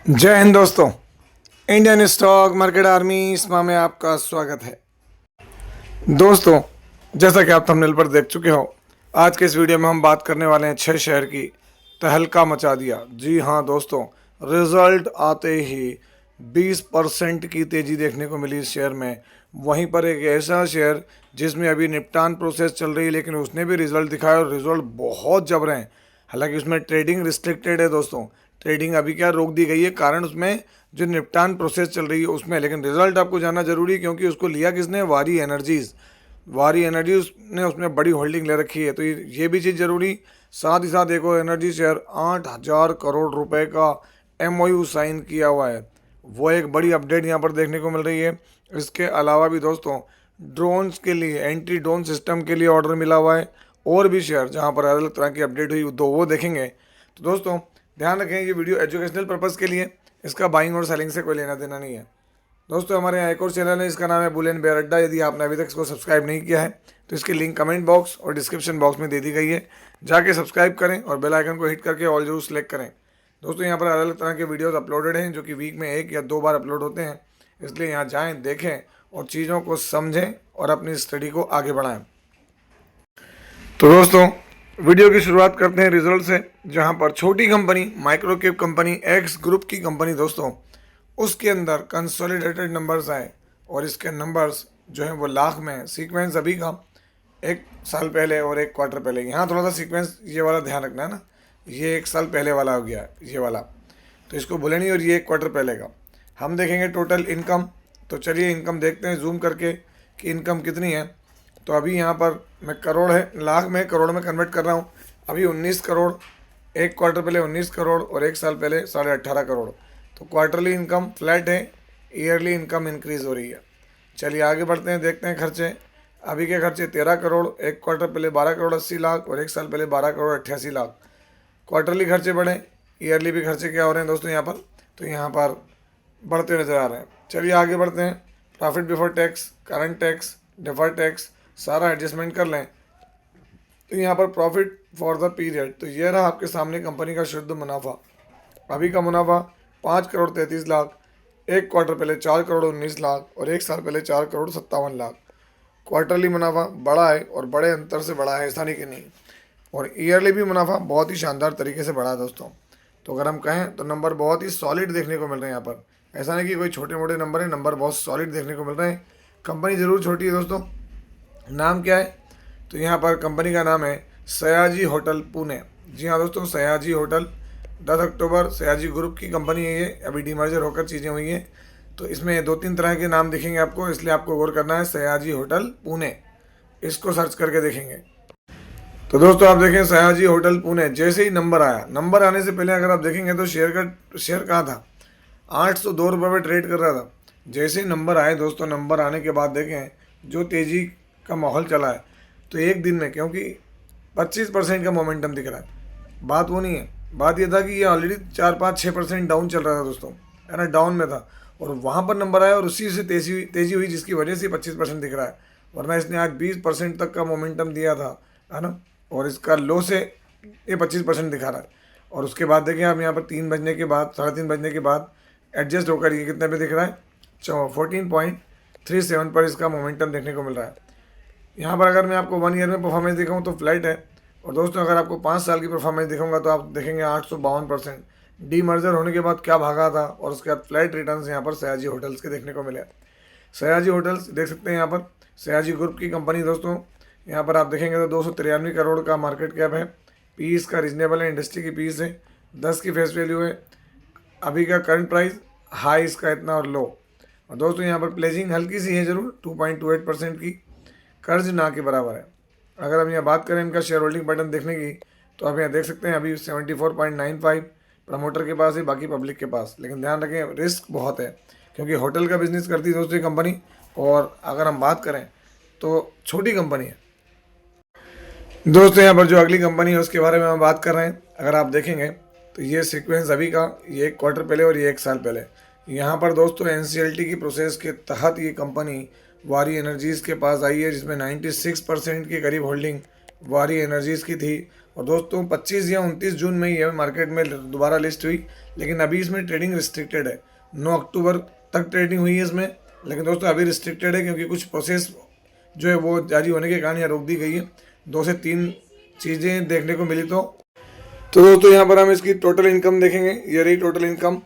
जय हिंद दोस्तों। Indian stock market army इसमा में आपका स्वागत है। दोस्तों, जैसा कि आप थंबनेल पर देख चुके हो, आज के इस वीडियो में हम बात करने वाले हैं 6 शेयर की तहलका मचा दिया। जी हाँ दोस्तों, रिजल्ट आते ही 20% की तेज़ी देखने को मिली इस शेयर में। वहीं पर एक ऐसा शेयर जिसमें अभी निपटान प्रोसेस चल रही है, लेकिन उसने भी रिजल्ट दिखाया और रिजल्ट बहुत जबरे हैं। हालांकि उसमें ट्रेडिंग रिस्ट्रिक्टेड है दोस्तों, ट्रेडिंग अभी क्या रोक दी गई है, कारण उसमें जो निपटान प्रोसेस चल रही है उसमें। लेकिन रिजल्ट आपको जानना जरूरी है, क्योंकि उसको लिया किसने? वारी एनर्जीज। वारी एनर्जीज ने उसमें बड़ी होल्डिंग ले रखी है, तो ये भी चीज़ जरूरी। साथ ही साथ एक और एनर्जी शेयर 8,000 करोड़ रुपए का MOU साइन किया हुआ है, वो एक बड़ी अपडेट यहाँ पर देखने को मिल रही है। इसके अलावा भी दोस्तों ड्रोन्स के लिए, एंटी ड्रोन सिस्टम के लिए ऑर्डर मिला हुआ है। और भी शेयर जहाँ पर अलग अलग तरह की अपडेट हुई तो वो देखेंगे। तो दोस्तों ध्यान रखें, ये वीडियो एजुकेशनल पर्पज़ के लिए, इसका बाइंग और सेलिंग से कोई लेना देना नहीं है। दोस्तों हमारे यहाँ एक और चैनल है, इसका नाम है बुल एंड बेयर अड्डा। यदि आपने अभी तक इसको सब्सक्राइब नहीं किया है तो इसकी लिंक कमेंट बॉक्स और डिस्क्रिप्शन बॉक्स में दे दी गई है, जाके सब्सक्राइब करें और बेल आइकन को हिट करके ऑल जरूर सेलेक्ट करें। दोस्तों यहाँ पर अलग अलग तरह के वीडियोस अपलोडेड हैं, जो कि वीक में 1 या 2 बार अपलोड होते हैं, इसलिए यहाँ जाएँ, देखें और चीज़ों को समझें और अपनी स्टडी को आगे बढ़ाएँ। तो दोस्तों वीडियो की शुरुआत करते हैं रिजल्ट से, जहां पर छोटी company, micro cap company, x group की कंपनी दोस्तों, उसके अंदर कंसोलिडेटेड नंबर्स आए और इसके नंबर्स जो हैं वो लाख में है। सीक्वेंस अभी का 1 साल पहले और 1 क्वार्टर पहले। यहाँ थोड़ा सा सीक्वेंस ये वाला ध्यान रखना है ना, ये 1 साल पहले वाला हो गया ये वाला, तो इसको भूले नहीं। और ये 1 क्वार्टर पहले का हम देखेंगे टोटल इनकम। तो चलिए इनकम देखते हैं जूम करके कि इनकम कितनी है। तो अभी यहाँ पर मैं करोड़ है, लाख में करोड़ में कन्वर्ट कर रहा हूँ। अभी 19 करोड़, 1 क्वार्टर पहले 19 करोड़ और 1 साल पहले 18.5 करोड़। तो क्वार्टरली इनकम फ्लैट है, ईयरली इनकम इंक्रीज़ हो रही है। चलिए आगे बढ़ते हैं, देखते हैं खर्चे। अभी के खर्चे 13 करोड़, 1 क्वार्टर पहले 12 करोड़ 80 लाख और 1 साल पहले 12 करोड़ 88 लाख। क्वार्टरली खर्चे बढ़े, ईयरली भी खर्चे क्या हो रहे हैं दोस्तों यहाँ पर? तो यहाँ पर बढ़ते नज़र आ रहे हैं। चलिए आगे बढ़ते हैं। Profit before tax, current tax, deferred tax, सारा एडजस्टमेंट कर लें तो यहाँ पर प्रॉफिट फॉर द पीरियड, तो ये रहा आपके सामने कंपनी का शुद्ध मुनाफा। अभी का मुनाफा 5 करोड़ 33 लाख, 1 क्वार्टर पहले 4 करोड़ 19 लाख और 1 साल पहले 4 करोड़ 57 लाख। क्वार्टरली मुनाफा बड़ा है और बड़े अंतर से बड़ा है, ऐसा नहीं कि नहीं। और ईयरली भी मुनाफा बहुत ही शानदार तरीके से बढ़ा है दोस्तों। तो अगर हम कहें तो नंबर बहुत ही सॉलिड देखने को मिल रहे हैं यहाँ पर। ऐसा नहीं कि कोई छोटे मोटे नंबर है, नंबर बहुत सॉलिड देखने को मिल रहे हैं। कंपनी ज़रूर छोटी है दोस्तों। नाम क्या है? तो यहाँ पर कंपनी का नाम है सयाजी होटल पुणे। जी हाँ दोस्तों, सयाजी होटल 10 अक्टूबर, सयाजी ग्रुप की कंपनी है ये। अभी डीमर्जर होकर चीज़ें हुई हैं, तो इसमें 2-3 तरह के नाम दिखेंगे आपको, इसलिए आपको गौर करना है। सयाजी होटल पुणे, इसको सर्च करके देखेंगे। तो दोस्तों आप देखें सयाजी होटल पुणे, जैसे ही नंबर आया, नंबर आने से पहले अगर आप देखेंगे तो शेयर कहाँ था? 802 रुपये पर ट्रेड कर रहा था। जैसे ही नंबर आए दोस्तों, नंबर आने के बाद देखें जो तेज़ी का माहौल चला है, तो एक दिन में, क्योंकि 25% का मोमेंटम दिख रहा है, बात वो नहीं है। बात ये था कि ये ऑलरेडी 4-5-6% डाउन चल रहा था दोस्तों, है ना, डाउन में था। और वहाँ पर नंबर आया और उसी से तेज़ी हुई, जिसकी वजह से 25% दिख रहा है। वरना इसने आज 20% तक का मोमेंटम दिया था, है ना, और इसका लो से ये 25% दिखा रहा है। और उसके बाद देखें आप यहाँ पर 3 बजने के बाद, 3:30 बजने के बाद एडजस्ट होकर ये कितने पे दिख रहा है? 14.37 पर इसका मोमेंटम देखने को मिल रहा है। यहाँ पर अगर मैं आपको 1 ईयर में परफॉर्मेंस दिखाऊँ तो फ्लैट है। और दोस्तों अगर आपको 5 साल की परफॉर्मेंस दिखाऊंगा तो आप देखेंगे 852%। डी मर्जर होने के बाद क्या भागा था, और उसके बाद फ्लैट रिटर्न्स यहाँ पर सयाजी होटल्स के देखने को मिले। सयाजी होटल्स देख सकते हैं यहाँ पर, सयाजी ग्रुप की कंपनी दोस्तों। यहाँ पर आप देखेंगे तो 293 करोड़ का मार्केट कैप है। पी इसका रीजनेबल है, इंडस्ट्री की पीस है, 10 की फेस वैल्यू है। अभी का करंट प्राइस हाई इसका इतना और लो। और दोस्तों यहाँ पर प्लेजिंग हल्की सी है जरूर, 2.28% की, कर्ज ना के बराबर है। अगर हम यहाँ बात करें इनका शेयर होल्डिंग पैटर्न देखने की, तो आप यहाँ देख सकते हैं अभी 74.95 प्रमोटर के पास है, बाकी पब्लिक के पास। लेकिन ध्यान रखें रिस्क बहुत है, क्योंकि होटल का बिजनेस करती है दोस्तों ये कंपनी। और अगर हम बात करें तो छोटी कंपनी है दोस्तों। यहाँ पर जो अगली कंपनी है उसके बारे में हम बात कर रहे हैं। अगर आप देखेंगे तो ये सीक्वेंस अभी का, ये 1 क्वार्टर पहले और ये 1 साल पहले। यहाँ पर दोस्तों NCLT की प्रोसेस के तहत ये कंपनी वारी एनर्जीज़ के पास आई है, जिसमें 96% के करीब होल्डिंग वारी एनर्जीज़ की थी। और दोस्तों 25 या 29 जून में ही है मार्केट में दोबारा लिस्ट हुई, लेकिन अभी इसमें ट्रेडिंग रिस्ट्रिक्टेड है। 9 अक्टूबर तक ट्रेडिंग हुई है इसमें, लेकिन दोस्तों अभी रिस्ट्रिक्टेड है क्योंकि कुछ प्रोसेस जो है वो जारी होने के कारण यहाँ रोक दी गई है। 2 से 3 चीज़ें देखने को मिली तो दोस्तों यहाँ पर हम इसकी टोटल इनकम देखेंगे। ये रही टोटल इनकम,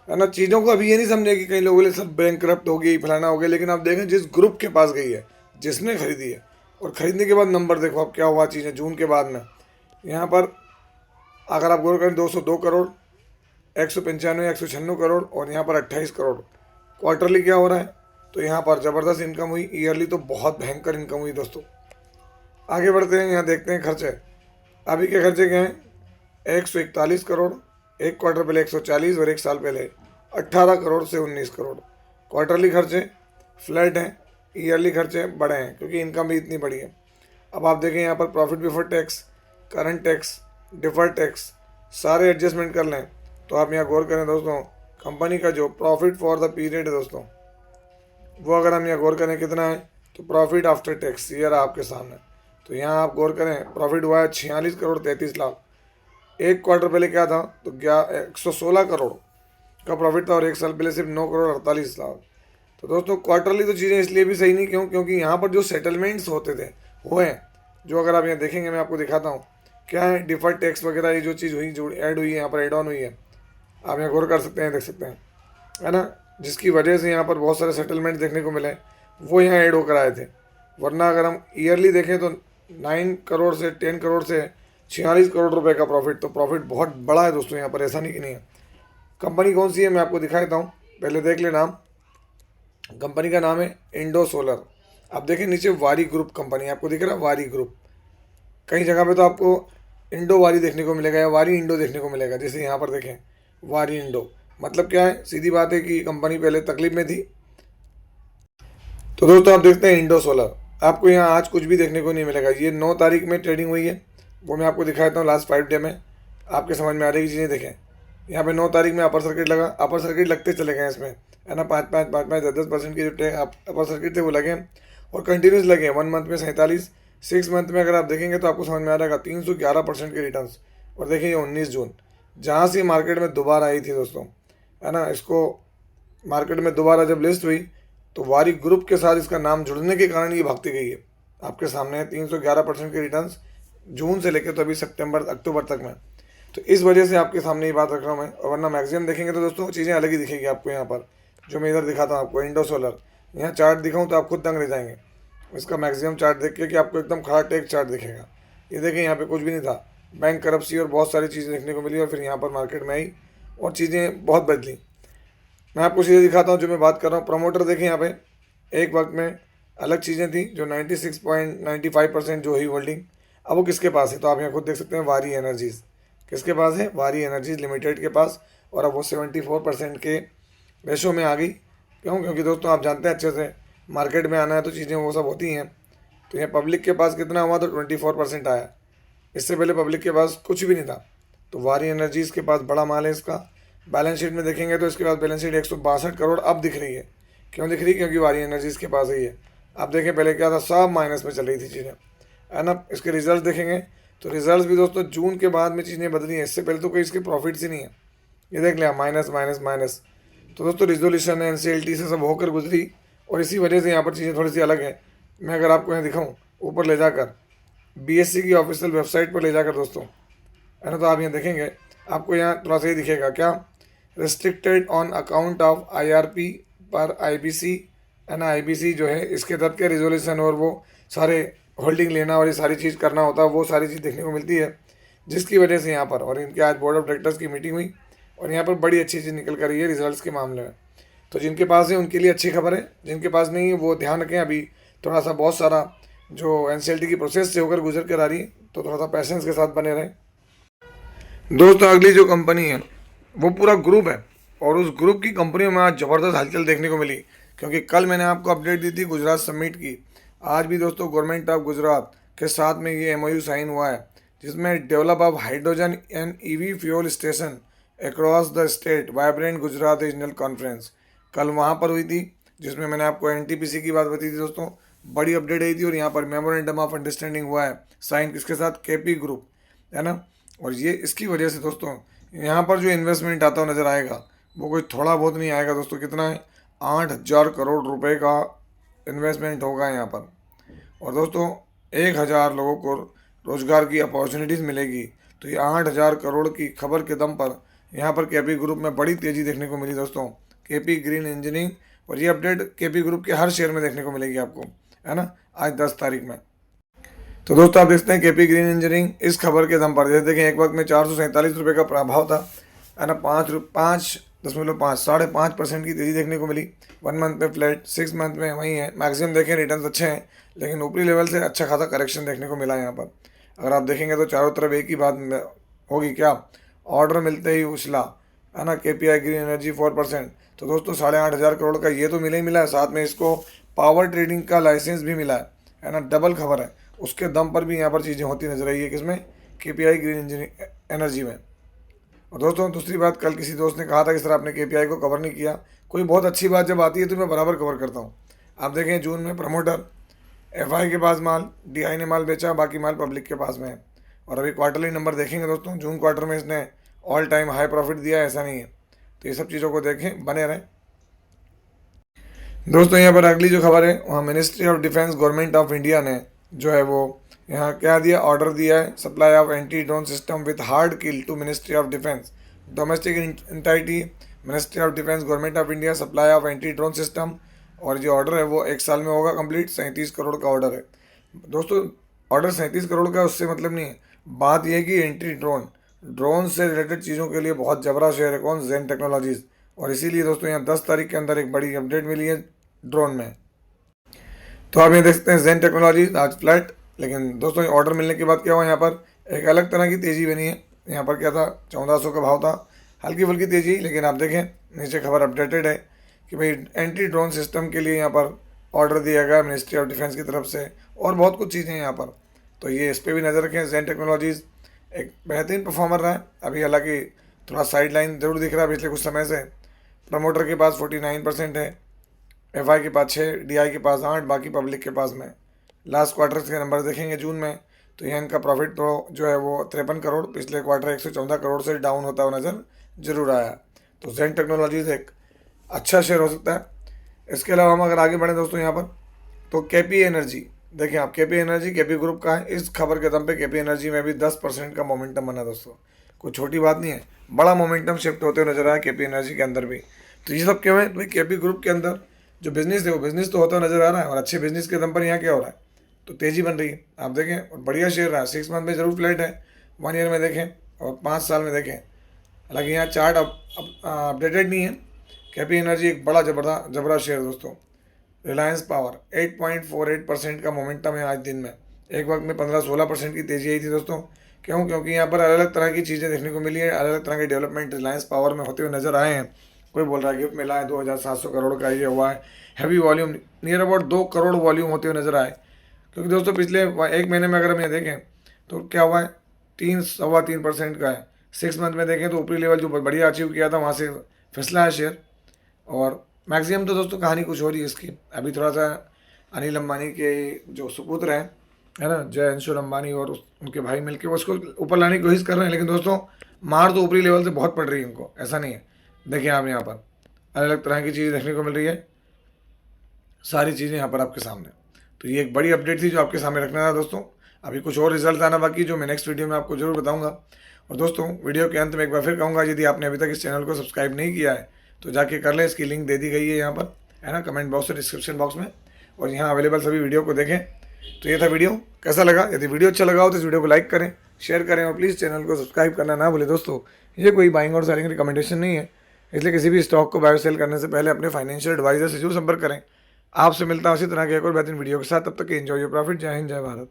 है ना। चीज़ों को अभी ये नहीं समझे कि कई लोगों ने सब बैंक करप्ट हो गई, फलाना हो गया, लेकिन आप देखें जिस ग्रुप के पास गई है, जिसने खरीदी है, और ख़रीदने के बाद नंबर देखो अब क्या हुआ चीज़ें जून के बाद में। यहाँ पर अगर आप गौर करें 202 करोड़, 195, 196 करोड़, और यहाँ पर 28 करोड़। क्वार्टरली क्या हो रहा है, तो यहाँ पर ज़बरदस्त इनकम हुई। ईयरली तो बहुत भयंकर इनकम हुई दोस्तों। आगे बढ़ते हैं, यहाँ देखते हैं खर्चे। अभी के खर्चे क्या हैं, 141 करोड़, एक क्वार्टर पहले 140 और एक साल पहले 18 करोड़ से 19 करोड़। क्वार्टरली खर्चे फ्लैट हैं, ईयरली खर्चे बड़े हैं क्योंकि इनकम भी इतनी बड़ी है। अब आप देखें यहाँ पर profit before tax, current tax, deferred tax, सारे एडजस्टमेंट कर लें तो आप यहाँ गौर करें दोस्तों, कंपनी का जो प्रॉफिट फॉर द पीरियड है दोस्तों, वो अगर हम यहाँ गौर करें कितना है, तो प्रॉफिट आफ्टर टैक्स ये रहा आपके सामने। तो यहाँ आप गौर करें प्रॉफिट हुआ है 46 करोड़ 33 लाख। एक क्वार्टर पहले क्या था, तो 116 करोड़ का प्रॉफिट था, और एक साल पहले सिर्फ 9 करोड़ 48 लाख। तो दोस्तों क्वार्टरली तो चीज़ें इसलिए भी सही नहीं, क्योंकि यहाँ पर जो सेटलमेंट्स होते थे वो हैं, जो अगर आप यहाँ देखेंगे मैं आपको दिखाता हूँ क्या है, डिफर्ड टैक्स वगैरह ये जो चीज़ हुई, जो ऐड हुई है यहाँ पर, एड ऑन हुई है, आप यहाँ गौर कर सकते हैं, देख सकते हैं, है ना। जिसकी वजह से यहाँ पर बहुत सारे सेटलमेंट देखने को मिले, वो यहाँ ऐड होकर आए थे। वरना अगर हम ईयरली देखें तो 9 करोड़ से 10 करोड़ से 46 करोड़ रुपए का प्रॉफिट, तो प्रॉफिट बहुत बड़ा है दोस्तों यहाँ पर, ऐसा नहीं कि नहीं है। कंपनी कौन सी है मैं आपको दिखा देता हूँ, पहले देख ले नाम। कंपनी का नाम है इंडो सोलर। आप देखें नीचे वारी ग्रुप कंपनी आपको दिख रहा है, वारी ग्रुप। कई जगह पे तो आपको इंडो वारी देखने को मिलेगा या वारी इंडो देखने को मिलेगा, जैसे यहाँ पर देखें वारी इंडो। मतलब क्या है, सीधी बात है कि कंपनी पहले तकलीफ में थी। तो दोस्तों आप देखते हैं इंडो सोलर, आपको यहाँ आज कुछ भी देखने को नहीं मिलेगा। ये 9 तारीख में ट्रेडिंग हुई है, वो मैं आपको दिखा देता हूँ। लास्ट 5 डे में आपके समझ में आ रही चीज़ें देखें। यहाँ पे 9 तारीख में अपर सर्किट लगा, अपर सर्किट लगते चले गए इसमें, है ना। 5-5, 10% के जो अपर सर्किट थे वो लगे, और कंटिन्यूस लगे। 1 मंथ में 47, 6 मंथ में अगर आप देखेंगे तो आपको समझ में आ जाएगा 311% के रिटर्न। और देखिए ये 19 जून जहाँ से मार्केट में दोबारा आई थी दोस्तों, है ना। इसको मार्केट में दोबारा जब लिस्ट हुई तो वारी ग्रुप के साथ इसका नाम जुड़ने के कारण ये भागती गई है। आपके सामने है 311% के रिटर्न्स जून से लेकर तो अभी सितंबर अक्टूबर तक में। तो इस वजह से आपके सामने ये बात रख रहा हूँ मैं। और वरना मैक्सिमम देखेंगे तो दोस्तों चीज़ें अलग ही दिखेगी आपको। यहाँ पर जो मैं इधर दिखाता हूँ आपको इंडो सोलर, यहाँ चार्ट दिखाऊँ तो आप खुद दंग रह जाएंगे इसका मैक्सिमम चार्ट देख के, कि आपको एकदम खड़ा टेक चार्ट दिखेगा। ये देखें यहाँ पे कुछ भी नहीं था, बैंक करप्सी और बहुत सारी चीज़ें देखने को मिली, और फिर यहाँ पर मार्केट में आई और चीज़ें बहुत बदली। मैं आपको सीधे दिखाता हूँ जो मैं बात कर रहा हूँ। प्रमोटर देखें यहाँ पे, एक वक्त में अलग चीज़ें थी, जो 96.95% जो ही होल्डिंग, अब वो किसके पास है, तो आप यहाँ खुद देख सकते हैं वारी एनर्जीज़ किसके पास है, वारी एनर्जीज लिमिटेड के पास। और अब वो 74% के रेशो में आ गई। क्यों, क्योंकि दोस्तों आप जानते हैं अच्छे से, मार्केट में आना है तो चीज़ें वो सब होती हैं। तो यहाँ पब्लिक के पास कितना हुआ, तो 24% आया। इससे पहले पब्लिक के पास कुछ भी नहीं था। तो वारी एनर्जीज़ के पास बड़ा माल है इसका। बैलेंस शीट में देखेंगे तो इसके पास बैलेंस शीट 162 करोड़ अब दिख रही है। क्यों दिख रही है, क्योंकि वारी एनर्जीज़ के पास ही है। आप देखें पहले क्या था, सब माइनस में चल रही थी चीज़ें, है ना। इसके रिजल्ट देखेंगे तो रिजल्ट भी दोस्तों जून के बाद में चीज़ें बदली हैं। इससे पहले तो कोई इसके प्रॉफिट्स ही नहीं है। ये देख लिया माइनस माइनस माइनस। तो दोस्तों रिजोल्यूशन है NCLT से सब होकर गुजरी, और इसी वजह से यहाँ पर चीज़ें थोड़ी सी अलग है। मैं अगर आपको यहाँ दिखाऊँ ऊपर ले जाकर, BSE की ऑफिशियल वेबसाइट पर ले जाकर दोस्तों, है ना, तो आप यहाँ देखेंगे आपको यहाँ थोड़ा सा ही दिखेगा क्या, restricted on account of IRP पर IBC, है ना। IBC जो है इसके तहत के रिजोल्यूशन और वो सारे होल्डिंग लेना और ये सारी चीज़ करना होता है, वो सारी चीज़ देखने को मिलती है। जिसकी वजह से यहाँ पर, और इनके आज बोर्ड ऑफ डायरेक्टर्स की मीटिंग हुई और यहाँ पर बड़ी अच्छी चीज़ निकल कर रही है रिजल्ट्स के मामले में। तो जिनके पास है उनके लिए अच्छी खबर है, जिनके पास नहीं है वो ध्यान रखें। अभी थोड़ा सा बहुत सारा जो NCLT की प्रोसेस से होकर गुजर कर आ रही है, तो थोड़ा सा पेशेंस के साथ बने रहें दोस्तों। अगली जो कंपनी है वो पूरा ग्रुप है, और उस ग्रुप की कंपनियों में आज ज़बरदस्त हलचल देखने को मिली। क्योंकि कल मैंने आपको अपडेट दी थी गुजरात समिट की। आज भी दोस्तों गवर्नमेंट ऑफ गुजरात के साथ में ये MOU साइन हुआ है, जिसमें develop of hydrogen and EV fuel station across the state vibrant Gujarat regional conference कल वहाँ पर हुई थी, जिसमें मैंने आपको NTPC की बात बताई थी दोस्तों। बड़ी अपडेट आई थी। और यहाँ पर मेमोरेंडम ऑफ अंडरस्टैंडिंग हुआ है साइन, किसके साथ, KP ग्रुप, है ना। और ये इसकी वजह से दोस्तों यहाँ पर जो इन्वेस्टमेंट आता हुआ नज़र आएगा वो कोई थोड़ा बहुत नहीं आएगा दोस्तों। कितना है, 8,000 करोड़ रुपए का इन्वेस्टमेंट होगा यहाँ पर। और दोस्तों 1,000 लोगों को रोज़गार की अपॉर्चुनिटीज़ मिलेगी। तो ये 8,000 करोड़ की खबर के दम पर यहाँ पर केपी ग्रुप में बड़ी तेज़ी देखने को मिली दोस्तों। केपी ग्रीन इंजीनियरिंग, और ये अपडेट केपी ग्रुप के हर शेयर में देखने को मिलेगी आपको, है ना, आज 10 तारीख में। तो दोस्तों आप देखते हैं केपी ग्रीन इंजीनियरिंग इस खबर के दम पर, जैसे देखें एक वक्त में 447 रुपये का प्रभाव था, है ना, 5.5 5.5% की तेज़ी देखने को मिली। 1 मंथ में फ्लैट, 6 मंथ में वही है। मैक्सिमम देखें रिटर्न अच्छे हैं, लेकिन ऊपरी लेवल से अच्छा खासा करेक्शन देखने को मिला यहाँ पर। अगर आप देखेंगे तो चारों तरफ एक ही बात होगी, क्या, ऑर्डर मिलते ही उछला, है ना, केपीआई ग्रीन एनर्जी 4%। तो दोस्तों 8,500 करोड़ का ये तो मिला ही मिला है, साथ में इसको पावर ट्रेडिंग का लाइसेंस भी मिला है ना, डबल खबर है। उसके दम पर भी यहाँ पर चीज़ें होती नजर आई है, किसमें, केपीआई ग्रीन इंजीनियरिंग एनर्जी में। और दोस्तों दूसरी बात, कल किसी दोस्त ने कहा था कि सर आपने केपीआई को कवर नहीं किया। कोई बहुत अच्छी बात जब आती है तो मैं बराबर कवर करता हूँ। आप देखें जून में प्रमोटर एफआई के पास माल, डीआई ने माल बेचा, बाकी माल पब्लिक के पास में है। और अभी क्वार्टरली नंबर देखेंगे दोस्तों, जून क्वार्टर में इसने ऑल टाइम हाई प्रॉफिट दिया है, ऐसा नहीं है। तो ये सब चीज़ों को देखें, बने रहें दोस्तों। यहाँ पर अगली जो खबर है, वहाँ ministry of defence government of India ने जो है वो यहाँ क्या दिया, ऑर्डर दिया है, supply of anti drone system with hard kill to ministry of defence domestic entity, ministry of defence government of India, supply of anti drone system. और जो ऑर्डर है वो 1 साल में होगा कंप्लीट। 37 करोड़ का ऑर्डर है दोस्तों। ऑर्डर 37 करोड़ का, उससे मतलब नहीं है। बात यह है कि एंटी ड्रोन से रिलेटेड चीज़ों के लिए बहुत जबरा शेयर है कौन, जेन टेक्नोलॉजीज़। और इसीलिए दोस्तों यहाँ 10 तारीख के अंदर एक बड़ी अपडेट मिली है ड्रोन में। तो आप ये देख सकते हैं जेन टेक्नोलॉजीज आज फ्लैट, लेकिन दोस्तों ऑर्डर मिलने के बाद क्या हुआ, यहाँ पर एक अलग तरह की तेज़ी बनी है। यहाँ पर क्या था, 1400 का भाव था, हल्की फुल्की तेज़ी। लेकिन आप देखें नीचे खबर अपडेटेड है कि भाई एंटी ड्रोन सिस्टम के लिए यहाँ पर ऑर्डर दिया गया मिनिस्ट्री ऑफ डिफेंस की तरफ से, और बहुत कुछ चीज़ें हैं यहाँ पर। तो ये इस पर भी नज़र रखें। जेन टेक्नोलॉजीज़ एक बेहतरीन परफॉर्मर रहा है, अभी हालांकि थोड़ा साइड लाइन जरूर दिख रहा है पिछले कुछ समय से। प्रमोटर के पास 49% है, एफआई के पास 6, डीआई के पास 8, बाकी पब्लिक के पास में। लास्ट क्वार्टर के नंबर देखेंगे जून में, तो यहाँ इनका प्रॉफिट तो जो है वो 53 करोड़, पिछले क्वार्टर 114 करोड़ से डाउन होता हुआ नज़र जरूर आया। तो जेन टेक्नोलॉजीज एक अच्छा शेयर हो सकता है। इसके अलावा हम अगर आगे बढ़ें दोस्तों यहाँ पर, तो केपी एनर्जी देखें आप, केपी एनर्जी केपी ग्रुप का है। इस खबर के दम पे केपी एनर्जी में भी 10% का मोमेंटम बना दोस्तों, कोई छोटी बात नहीं है, बड़ा मोमेंटम शिफ्ट होते हुए नजर आया केपी एनर्जी के अंदर भी। तो ये सब क्यों है, भाई केपी ग्रुप के अंदर जो बिजनेस है वो बिजनेस तो होता नजर आ रहा है, और अच्छे बिजनेस के दम पर यहाँ क्या हो रहा है, तो तेज़ी बन रही है। आप देखें, और बढ़िया शेयर रहा है। 6 मंथ में जरूर फ्लैट है, 1 ईयर में देखें, और 5 साल में देखें। हालांकि यहाँ चार्ट अपडेटेड नहीं है। केपी एनर्जी एक बड़ा जबरा शेयर दोस्तों। रिलायंस पावर 8.48% का मोमेंटम है आज दिन में। एक वक्त में 15-16% की तेज़ी आई थी दोस्तों। क्यों, क्योंकि यहाँ पर अलग अलग तरह की चीज़ें देखने को मिली है, अलग अलग तरह के डेवलपमेंट रिलायंस पावर में होते हुए नजर आए हैं। कोई बोल रहा है गिफ्ट मिला है 2,700 करोड़ का, ये हुआ है heavy volume, near about 2 crore volume होते हुए नजर आए। क्योंकि दोस्तों पिछले 1 महीने में अगर हम ये देखें तो क्या हुआ है, 3-3.25% का है। 6 मंथ में देखें तो ऊपरी लेवल जो बढ़िया अचीव किया था वहाँ से फिसला है शेयर। और मैक्सिमम तो दोस्तों कहानी कुछ हो रही है इसकी। अभी थोड़ा सा अनिल अंबानी के जो सुपुत्र हैं, है ना, जय अंशुल अंबानी, और उनके भाई मिलके वो उसको ऊपर लाने की कोशिश कर रहे हैं। लेकिन दोस्तों मार तो ऊपरी लेवल से बहुत पड़ रही है उनको, ऐसा नहीं है। देखिए आप यहाँ पर अलग अलग तरह की चीज़ें देखने को मिल रही है, सारी चीज़ें यहाँ पर आपके सामने। तो ये एक बड़ी अपडेट थी जो आपके सामने रखना था दोस्तों। अभी कुछ और रिजल्ट आना बाकी, जो मैं नेक्स्ट वीडियो में आपको जरूर बताऊंगा। और दोस्तों वीडियो के अंत में एक बार फिर कहूँगा, यदि आपने अभी तक इस चैनल को सब्सक्राइब नहीं किया है तो जाके कर लें। इसकी लिंक दे दी गई है यहाँ पर, है ना, कमेंट बॉक्स और डिस्क्रिप्शन बॉक्स में, और यहाँ अवेलेबल सभी वीडियो को देखें। तो ये था वीडियो, कैसा लगा, यदि वीडियो अच्छा लगा हो तो इस वीडियो को लाइक करें, शेयर करें, और प्लीज़ चैनल को सब्सक्राइब करना ना भूलें दोस्तों। ये कोई बाइंग और सेलिंग रिकमेंडेशन नहीं है, इसलिए किसी भी स्टॉक को बाय सेल करने से पहले अपने फाइनेंशियल एडवाइजर से जरूर संपर्क करें। आपसे मिलता हूं इसी तरह के एक और बेहतरीन वीडियो के साथ, तब तक एंजॉय योर प्रॉफिट। जय हिंद, जय भारत।